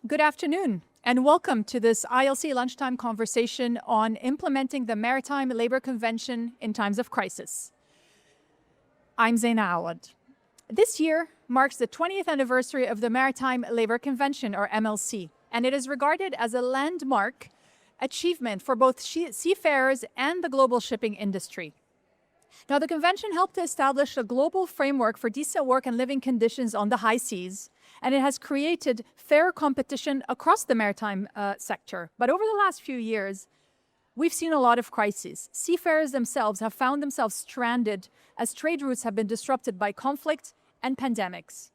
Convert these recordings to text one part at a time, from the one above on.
Good afternoon, and welcome to this ILC lunchtime conversation on implementing the Maritime Labour Convention in times of crisis. I'm Zaina Awad. This year marks the 20th anniversary of the Maritime Labour Convention, or MLC, and it is regarded as a landmark achievement for both seafarers and the global shipping industry. Now, the convention helped to establish a global framework for decent work and living conditions on the high seas, and it has created fair competition across the maritime sector. But over the last few years, we've seen a lot of crises. Seafarers themselves have found themselves stranded as trade routes have been disrupted by conflict and pandemics.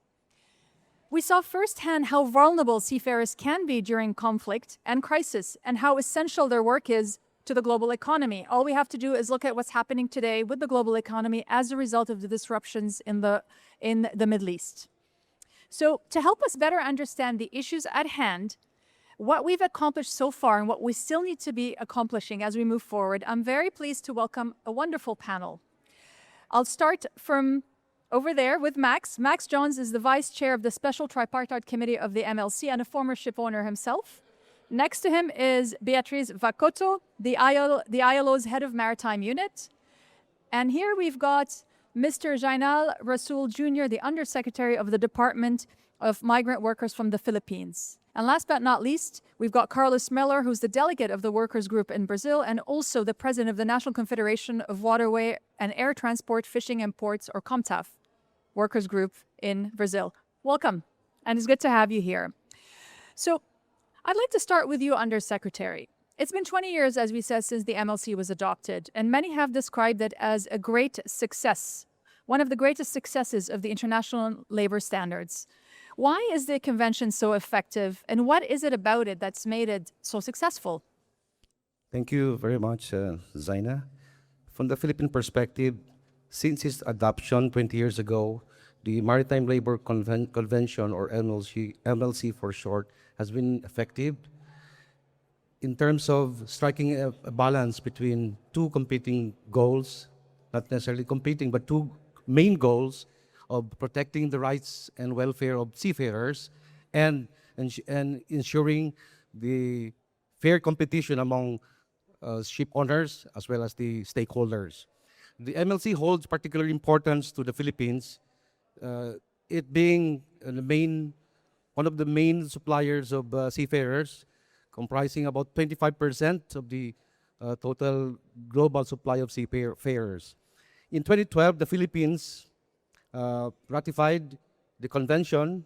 We saw firsthand how vulnerable seafarers can be during conflict and crisis, and how essential their work is to the global economy. All we have to do is look at what's happening today with the global economy as a result of the disruptions in the Middle East. So to help us better understand the issues at hand, what we've accomplished so far and what we still need to be accomplishing as we move forward, I'm very pleased to welcome a wonderful panel. I'll start from over there with Max. Max Johns is the Vice Chair of the Special Tripartite Committee of the MLC and a former ship owner himself. Next to him is Beatriz Vacoto, the ILO's Head of Maritime Unit. And here we've got Mr. Jainal Rasul Jr., the Undersecretary of the Department of Migrant Workers from the Philippines. And last but not least, we've got Carlos Miller, who's the delegate of the Workers Group in Brazil and also the President of the National Confederation of Waterway and Air Transport, Fishing and Ports, or COMTAF, Workers Group in Brazil. Welcome, and it's good to have you here. So I'd like to start with you, Undersecretary. It's been 20 years, as we said, since the MLC was adopted, and many have described it as a great success, one of the greatest successes of the international labor standards. Why is the convention so effective, and what is it about it that's made it so successful? Thank you very much, Zaina. From the Philippine perspective, since its adoption 20 years ago, the Maritime Labour Convention, or MLC for short, has been effective in terms of striking a balance between two competing goals, not necessarily competing, but two main goals of protecting the rights and welfare of seafarers and ensuring the fair competition among ship owners as well as the stakeholders. The MLC holds particular importance to the Philippines, it being one of the main suppliers of seafarers, comprising about 25% of the total global supply of seafarers. In 2012, the Philippines ratified the convention,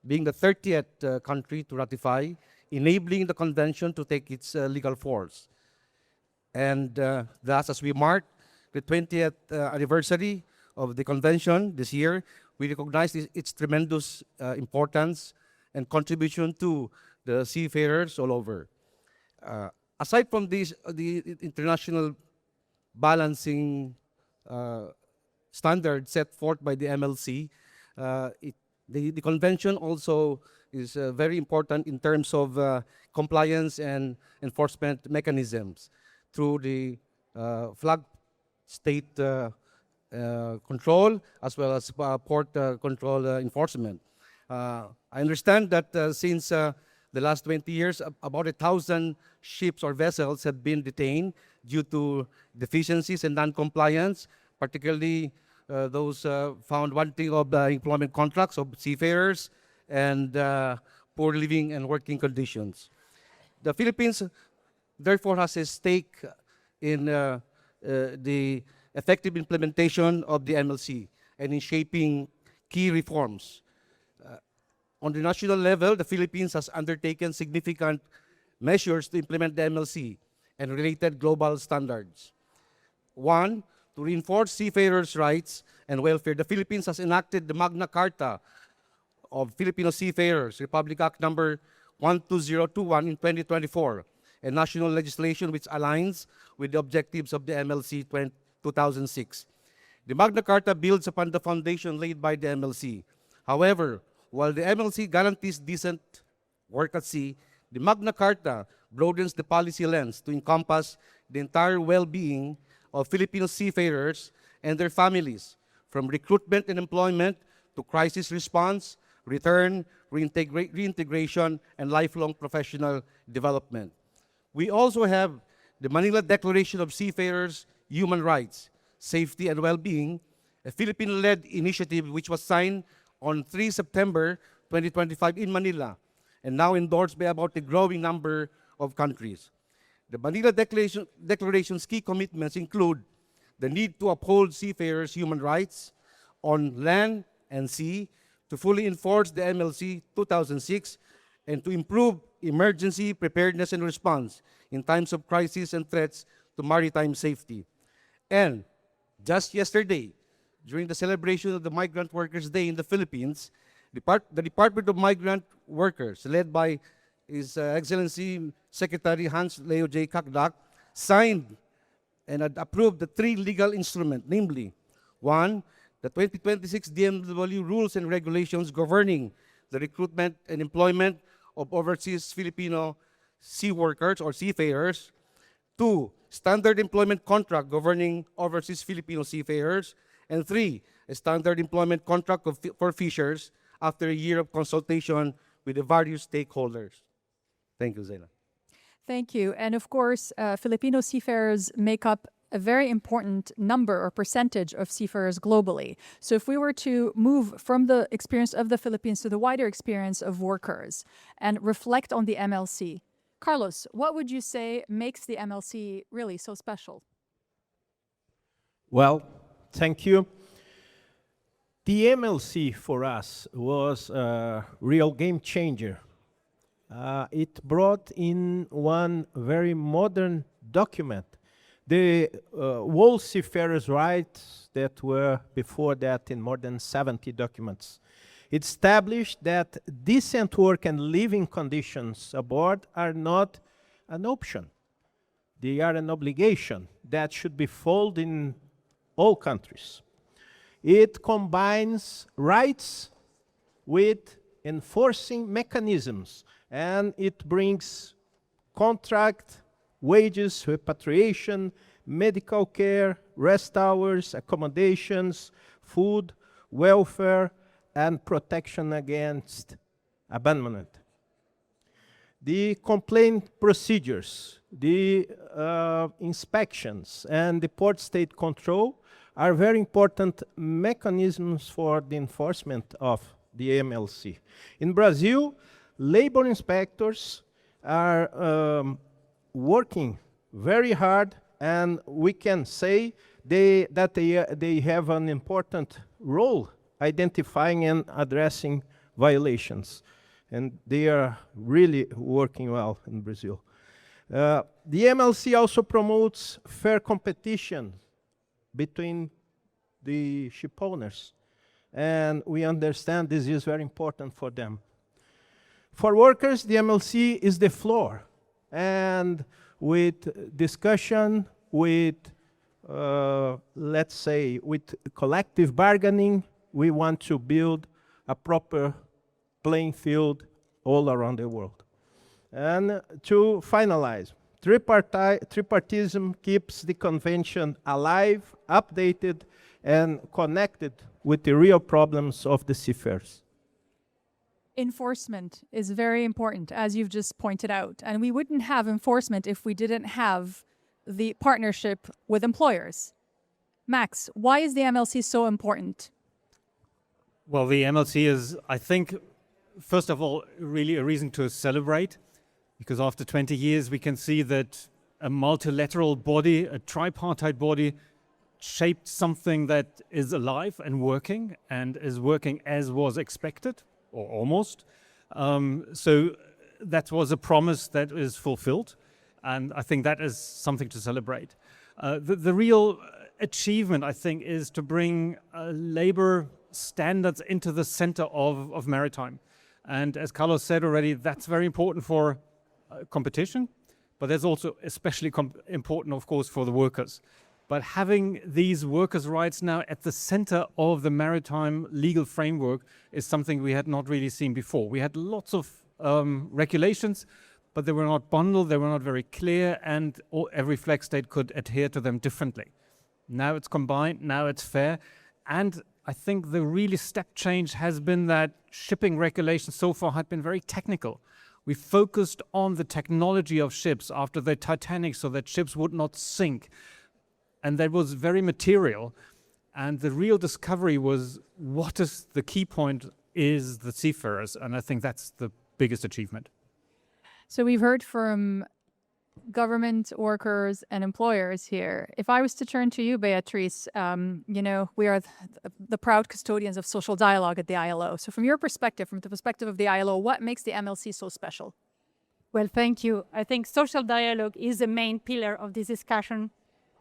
being the 30th country to ratify, enabling the convention to take its legal force. And thus, as we mark the 20th anniversary of the convention this year, we recognize its tremendous importance and contribution to the seafarers all over. Aside from this, the international balancing standard set forth by the MLC, the convention also is very important in terms of compliance and enforcement mechanisms through the flag state control as well as port control enforcement. I understand that since the last 20 years, about 1,000 ships or vessels have been detained due to deficiencies and non-compliance, particularly those found wanting of employment contracts of seafarers and poor living and working conditions. The Philippines, therefore, has a stake in the effective implementation of the MLC and in shaping key reforms. On the national level, the Philippines has undertaken significant measures to implement the MLC and related global standards. One, to reinforce seafarers' rights and welfare, the Philippines has enacted the Magna Carta of Filipino Seafarers, Republic Act number 12021 in 2024, a national legislation which aligns with the objectives of the MLC 2006. The Magna Carta builds upon the foundation laid by the MLC. However, while the MLC guarantees decent work at sea, the Magna Carta broadens the policy lens to encompass the entire well-being of Filipino seafarers and their families, from recruitment and employment to crisis response, return, reintegration, and lifelong professional development. We also have the Manila Declaration of Seafarers' Human Rights, Safety, and Well-being, a Philippine-led initiative which was signed on 3 September 2025 in Manila, and now endorsed by about a growing number of countries. The Manila Declaration's key commitments include the need to uphold seafarers' human rights on land and sea, to fully enforce the MLC 2006, and to improve emergency preparedness and response in times of crisis and threats to maritime safety. And just yesterday, during the celebration of the Migrant Workers' Day in the Philippines, the Department of Migrant Workers, led by His Excellency Secretary Hans Leo J. Kakdak, signed and had approved the 3 legal instruments, namely, 1, the 2026 DMW rules and regulations governing the recruitment and employment of overseas Filipino sea workers or seafarers. 2, standard employment contract governing overseas Filipino seafarers. And 3, a standard employment contract for fishers after a year of consultation with the various stakeholders. Thank you, Zaina. Thank you. And of course, Filipino seafarers make up a very important number or percentage of seafarers globally. So if we were to move from the experience of the Philippines to the wider experience of workers and reflect on the MLC, Carlos, what would you say makes the MLC really so special? Well, thank you. The MLC for us was a real game changer. It brought in one very modern document, the whole seafarers' rights that were before that in more than 70 documents. It established that decent work and living conditions aboard are not an option. They are an obligation that should be followed in all countries. It combines rights with enforcing mechanisms, and it brings contract, wages, repatriation, medical care, rest hours, accommodations, food, welfare, and protection against abandonment. The complaint procedures, the inspections, and the port state control are very important mechanisms for the enforcement of the MLC. In Brazil, labor inspectors are working very hard, and we can say that they have an important role identifying and addressing violations. And they are really working well in Brazil. The MLC also promotes fair competition between the ship owners. And we understand this is very important for them. For workers, the MLC is the floor. And with discussion, with, let's say, with collective bargaining, we want to build a proper playing field all around the world. And to finalize, tripartism keeps the convention alive, updated, and connected with the real problems of the seafarers. Enforcement is very important, as you've just pointed out. And we wouldn't have enforcement if we didn't have the partnership with employers. Max, why is the MLC so important? Well, the MLC is, I think, first of all, really a reason to celebrate, because after 20 years we can see that a multilateral body, a tripartite body, shaped something that is alive and working as was expected, or almost. So that was a promise that is fulfilled, and I think that is something to celebrate. The real achievement, I think, is to bring labor standards into the center of maritime. And as Carlos said already, that's very important for competition, but that's also especially important, of course, for the workers. But having these workers' rights now at the center of the maritime legal framework is something we had not really seen before. We had lots of regulations, but they were not bundled, they were not very clear, and every flag state could adhere to them differently. Now it's combined, now it's fair, and I think the really step change has been that shipping regulations so far had been very technical. We focused on the technology of ships after the Titanic so that ships would not sink. And that was very material. And the real discovery was what is the key point is the seafarers. And I think that's the biggest achievement. So we've heard from government workers and employers here. If I was to turn to you, Beatrice, we are the proud custodians of social dialogue at the ILO. So from your perspective, from the perspective of the ILO, what makes the MLC so special? Well, thank you. I think social dialogue is the main pillar of this discussion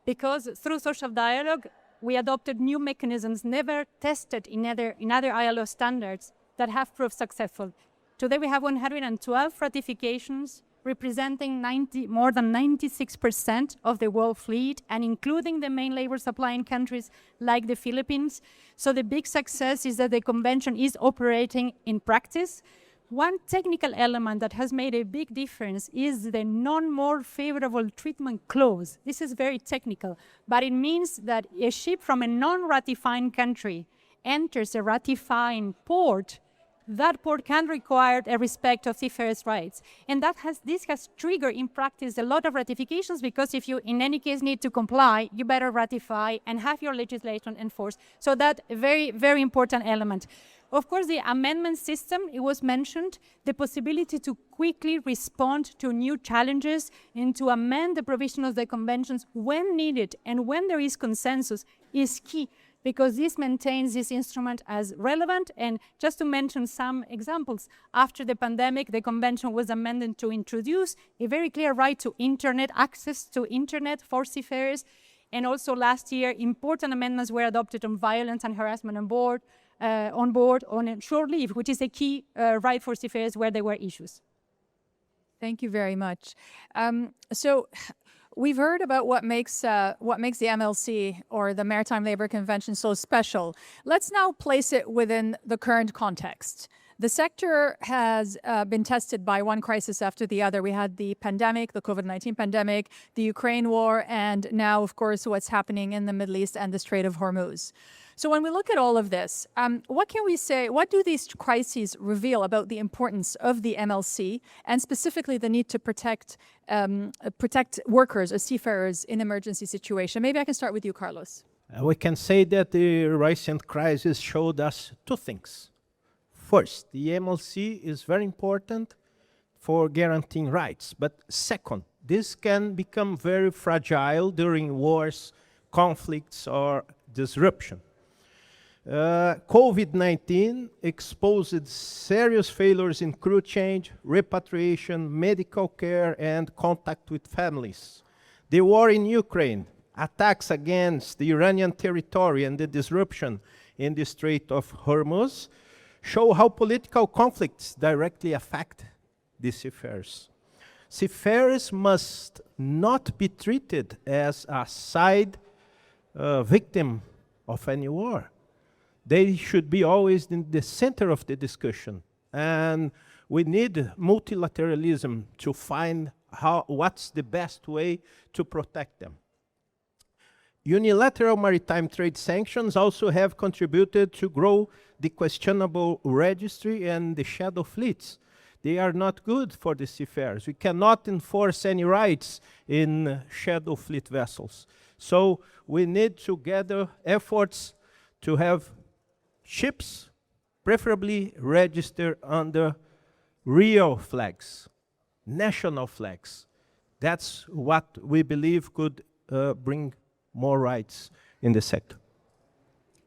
because through social dialogue, we adopted new mechanisms never tested in other ILO standards that have proved successful. Today we have 112 ratifications representing more than 96% of the world fleet and including the main labor supplying countries like the Philippines. So the big success is that the convention is operating in practice. One technical element that has made a big difference is the non-more favorable treatment clause. This is very technical, but it means that a ship from a non-ratifying country enters a ratifying port, that port can require a respect of seafarers' rights. And this has triggered in practice a lot of ratifications because if you in any case need to comply, you better ratify and have your legislation enforced. So that's a very, very important element. Of course, the amendment system, it was mentioned, the possibility to quickly respond to new challenges and to amend the provisions of the conventions when needed and when there is consensus is key, because this maintains this instrument as relevant. And just to mention some examples, after the pandemic, the convention was amended to introduce a very clear right to internet, access to internet for seafarers. And also last year, important amendments were adopted on violence and harassment on board, on shore leave, which is a key right for seafarers where there were issues. Thank you very much. So we've heard about what makes the MLC or the Maritime Labour Convention so special. Let's now place it within the current context. The sector has been tested by one crisis after the other. We had the pandemic, the COVID-19 pandemic, the Ukraine war, and now, of course, what's happening in the Middle East and the Strait of Hormuz. So when we look at all of this, what can we say, what do these crises reveal about the importance of the MLC and specifically the need to protect workers or seafarers in emergency situation? Maybe I can start with you, Carlos. We can say that the recent crisis showed us two things. First, the MLC is very important for guaranteeing rights. But second, this can become very fragile during wars, conflicts, or disruption. COVID-19 exposed serious failures in crew change, repatriation, medical care, and contact with families. The war in Ukraine, attacks against the Iranian territory, and the disruption in the Strait of Hormuz show how political conflicts directly affect the seafarers. Seafarers must not be treated as a side victim of any war. They should be always in the center of the discussion. And we need multilateralism to find what's the best way to protect them. Unilateral maritime trade sanctions also have contributed to grow the questionable registry and the shadow fleets. They are not good for the seafarers. We cannot enforce any rights in shadow fleet vessels. So we need to gather efforts to have ships preferably registered under real flags, national flags. That's what we believe could bring more rights in the sector.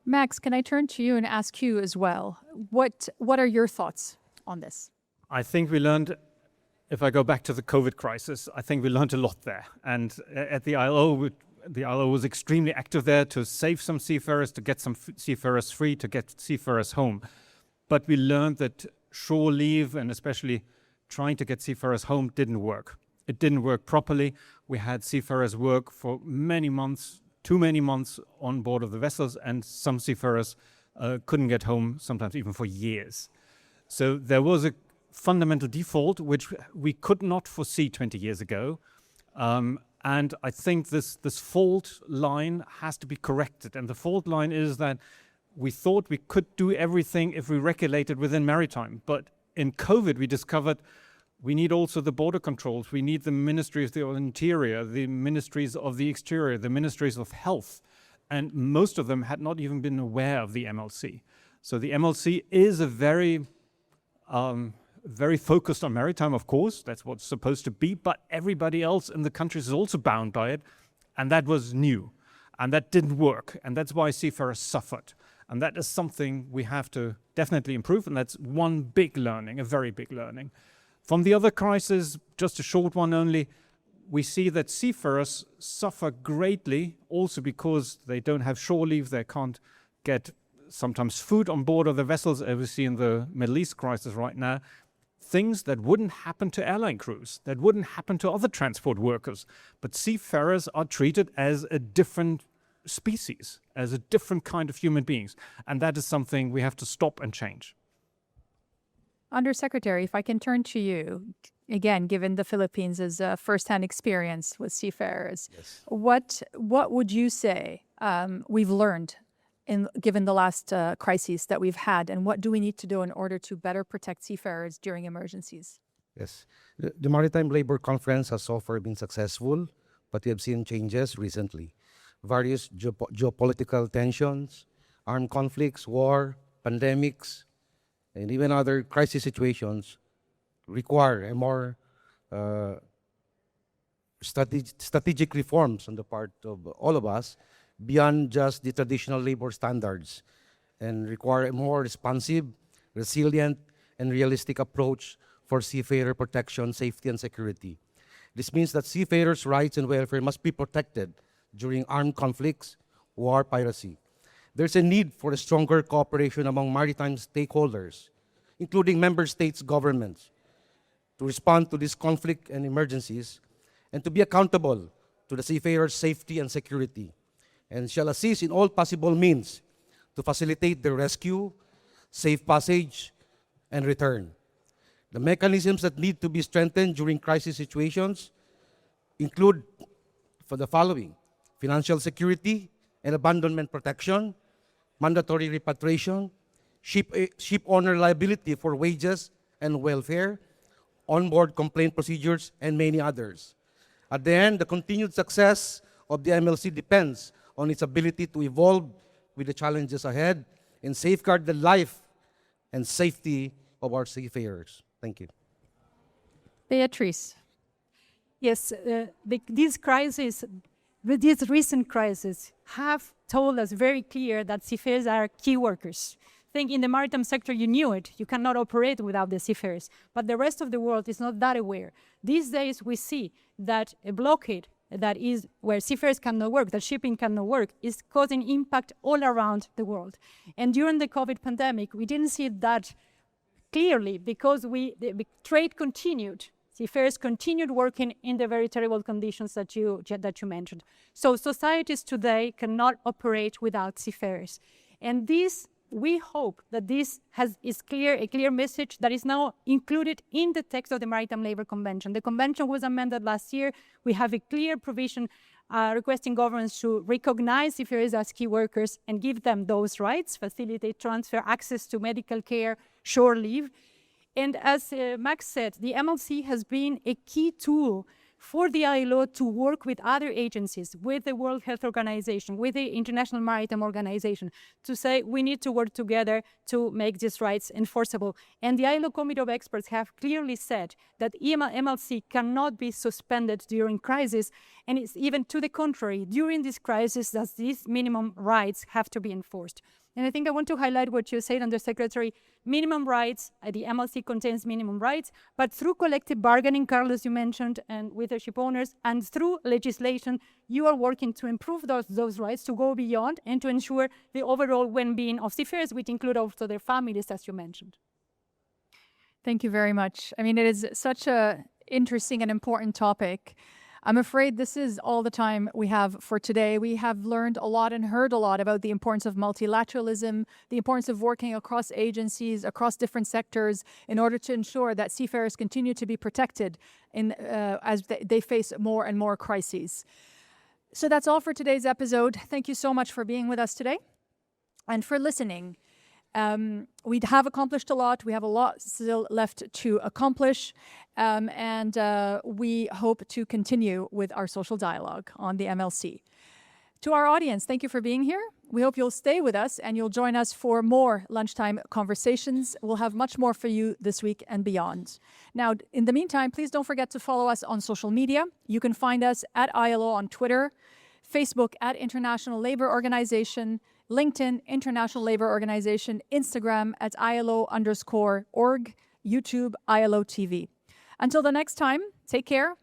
Max, can I turn to you and ask you as well? What are your thoughts on this? I think we learned, if I go back to the COVID crisis, I think we learned a lot there. And at the ILO was extremely active there to save some seafarers, to get some seafarers free, to get seafarers home. But we learned that shore leave and especially trying to get seafarers home didn't work. It didn't work properly. We had seafarers work for many months, too many months on board of the vessels, and some seafarers couldn't get home, sometimes even for years. So there was a fundamental default which we could not foresee 20 years ago. And I think this fault line has to be corrected. And the fault line is that we thought we could do everything if we regulated within maritime. But in COVID, we discovered we need also the border controls. We need the ministries of the interior, the ministries of the exterior, the ministries of health. And most of them had not even been aware of the MLC. So the MLC is a very focused on maritime, of course. That's what's supposed to be. But everybody else in the countries is also bound by it. And that was new. And that didn't work. And that's why seafarers suffered. And that is something we have to definitely improve. And that's one big learning, a very big learning. From the other crisis, just a short one only, we see that seafarers suffer greatly also because they don't have shore leave. They can't get sometimes food on board of the vessels, as we see in the Middle East crisis right now. Things that wouldn't happen to airline crews, that wouldn't happen to other transport workers. But seafarers are treated as a different species, as a different kind of human beings. And that is something we have to stop and change. Undersecretary, if I can turn to you, again, given the Philippines' first-hand experience with seafarers, Yes. what would you say we've learned given the last crises that we've had, and what do we need to do in order to better protect seafarers during emergencies? Yes. The Maritime Labour Conference has so far been successful, but we have seen changes recently. Various geopolitical tensions, armed conflicts, war, pandemics, and even other crisis situations require a more strategic reforms on the part of all of us beyond just the traditional labor standards, and require a more responsive, resilient, and realistic approach for seafarer protection, safety, and security. This means that seafarers' rights and welfare must be protected during armed conflicts, war, piracy. There's a need for a stronger cooperation among maritime stakeholders, including member states' governments, to respond to this conflict and emergencies, and to be accountable to the seafarers' safety and security, and shall assist in all possible means to facilitate their rescue, safe passage, and return. The mechanisms that need to be strengthened during crisis situations include for the following: financial security and abandonment protection, mandatory repatriation, ship owner liability for wages and welfare, onboard complaint procedures, and many others. At the end, the continued success of the MLC depends on its ability to evolve with the challenges ahead and safeguard the life and safety of our seafarers. Thank you. Beatrice. Yes, these recent crises have told us very clear that seafarers are key workers. I think in the maritime sector, you knew it. You cannot operate without the seafarers. But the rest of the world is not that aware. These days, we see that a blockade that is where seafarers cannot work, that shipping cannot work, is causing impact all around the world. And during the COVID pandemic, we didn't see that clearly because the trade continued. Seafarers continued working in the very terrible conditions that you mentioned. So societies today cannot operate without seafarers. And this, we hope that this is a clear message that is now included in the text of the Maritime Labour Convention. The convention was amended last year. We have a clear provision requesting governments to recognize seafarers as key workers and give them those rights, facilitate transfer, access to medical care, shore leave. And as Max said, the MLC has been a key tool for the ILO to work with other agencies, with the World Health Organization, with the International Maritime Organization, to say we need to work together to make these rights enforceable. And the ILO Committee of Experts have clearly said that MLC cannot be suspended during crisis, and it's even to the contrary, during this crisis, that these minimum rights have to be enforced. And I think I want to highlight what you said, Undersecretary. Minimum rights, the MLC contains minimum rights, but through collective bargaining, Carlos, you mentioned, and with the ship owners, and through legislation, you are working to improve those rights, to go beyond, and to ensure the overall well-being of seafarers, which include also their families, as you mentioned. Thank you very much. I mean, it is such an interesting and important topic. I'm afraid this is all the time we have for today. We have learned a lot and heard a lot about the importance of multilateralism, the importance of working across agencies, across different sectors, in order to ensure that seafarers continue to be protected as they face more and more crises. So that's all for today's episode. Thank you so much for being with us today. and for listening. We have accomplished a lot. We have a lot still left to accomplish. And we hope to continue with our social dialogue on the MLC. To our audience, thank you for being here. We hope you'll stay with us and you'll join us for more lunchtime conversations. We'll have much more for you this week and beyond. Now, in the meantime, please don't forget to follow us on social media. You can find us at ILO on Twitter, Facebook at International Labour Organization, LinkedIn, International Labour Organization, Instagram at ILO_org, YouTube, ILO TV. Until the next time, take care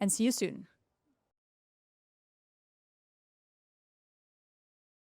and see you soon.